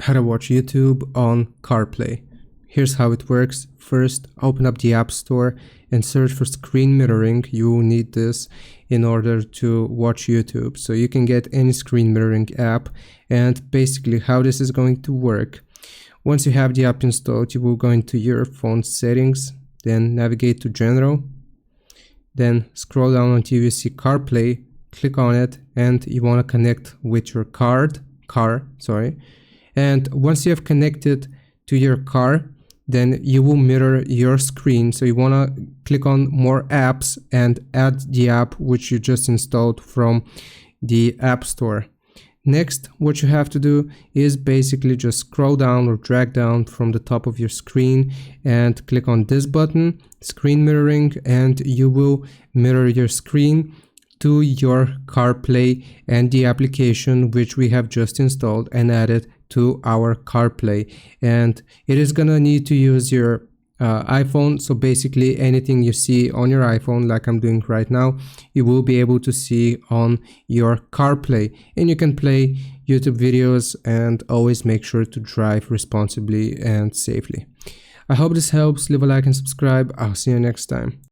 how to watch YouTube on CarPlay. Here's how it works. First, open up the App Store and search for screen mirroring. You will need this in order to watch YouTube. So you can get any screen mirroring app, and basically how this is going to work. Once you have the app installed, you will go into your phone settings, then navigate to General, then scroll down until you see CarPlay, click on it, and you want to connect with your car. And once you have connected to your car, then you will mirror your screen. So you want to click on more apps and add the app which you just installed from the App Store. Next, what you have to do is basically just scroll down or drag down from the top of your screen and click on this button, screen mirroring, and you will mirror your screen to your CarPlay and the application which we have just installed and added to our CarPlay. And it is gonna need to use your iPhone. So basically anything you see on your iPhone, like I'm doing right now, you will be able to see on your CarPlay, and you can play YouTube videos and always make sure to drive responsibly and safely. I hope this helps. Leave a like and subscribe. I'll see you next time.